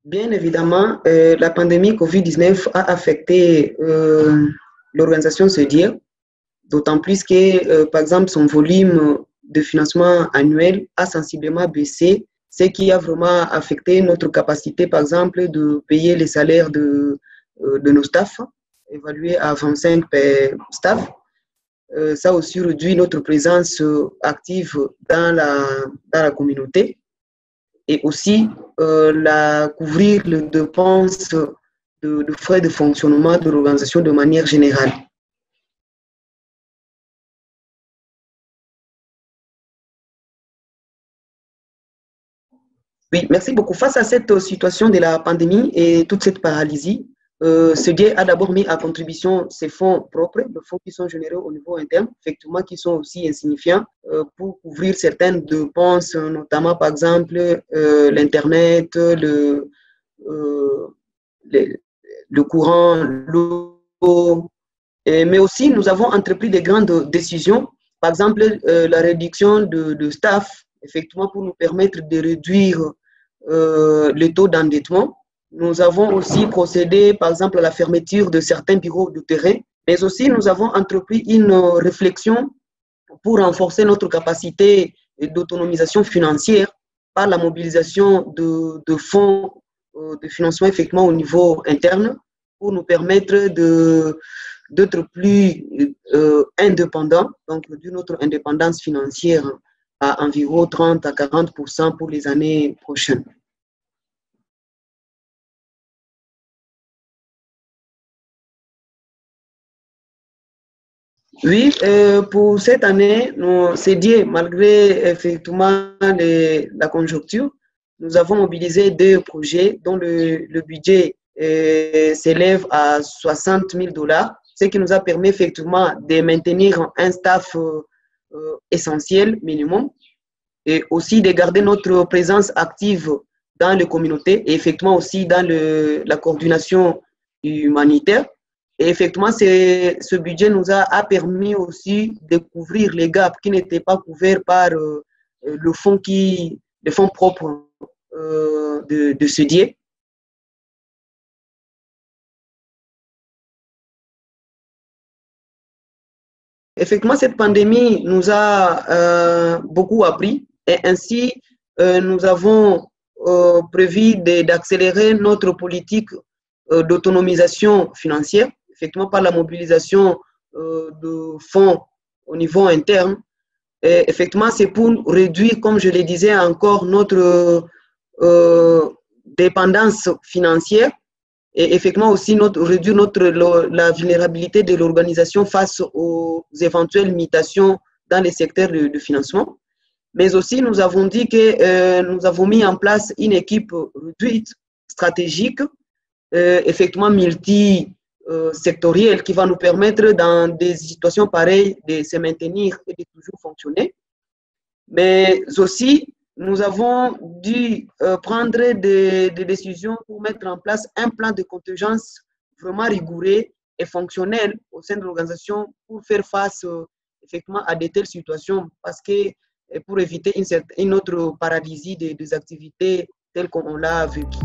Bien évidemment, la pandémie Covid-19 a affecté l'organisation SEDIR, d'autant plus que, par exemple, son volume de financement annuel a sensiblement baissé, ce qui a vraiment affecté notre capacité, par exemple, de payer les salaires de nos staffs, évalués à 25 per staff. Ça a aussi réduit notre présence active dans la communauté et aussi couvrir les dépenses de frais de fonctionnement de l'organisation de manière générale. Oui, merci beaucoup. Face à cette situation de la pandémie et toute cette paralysie, SEDIR a d'abord mis à contribution ses fonds propres, les fonds qui sont générés au niveau interne, effectivement, qui sont aussi insignifiants pour couvrir certaines dépenses, notamment par exemple l'Internet, euh, le, le courant, l'eau, mais aussi nous avons entrepris de grandes décisions, par exemple la réduction de staff, effectivement, pour nous permettre de réduire le taux d'endettement. Nous avons aussi procédé, par exemple, à la fermeture de certains bureaux de terrain, mais aussi nous avons entrepris une réflexion pour renforcer notre capacité d'autonomisation financière par la mobilisation de fonds de financement effectivement au niveau interne pour nous permettre d'être plus indépendants, donc d'une autre indépendance financière à environ 30 à 40% pour les années prochaines. Oui, pour cette année, c'est dit, malgré effectivement la conjoncture, nous avons mobilisé deux projets dont le budget s'élève à 60 000 $, ce qui nous a permis effectivement de maintenir un staff essentiel minimum et aussi de garder notre présence active dans les communautés et effectivement aussi dans la coordination humanitaire. Et effectivement, ce budget nous a permis aussi de couvrir les gaps qui n'étaient pas couverts par les fonds propres de SEDIR. Effectivement, cette pandémie nous a beaucoup appris et ainsi nous avons prévu d'accélérer notre politique d'autonomisation financière, effectivement par la mobilisation de fonds au niveau interne. Et effectivement, c'est pour réduire, comme je le disais encore, notre dépendance financière et effectivement aussi réduire la vulnérabilité de l'organisation face aux éventuelles mutations dans les secteurs de financement. Mais aussi, nous avons dit que nous avons mis en place une équipe réduite, stratégique, effectivement multi-sectorielle, qui va nous permettre dans des situations pareilles de se maintenir et de toujours fonctionner. Mais aussi, nous avons dû prendre des décisions pour mettre en place un plan de contingence vraiment rigoureux et fonctionnel au sein de l'organisation pour faire face effectivement à de telles situations parce que pour éviter une autre paralysie des activités telles qu'on l'a vécu.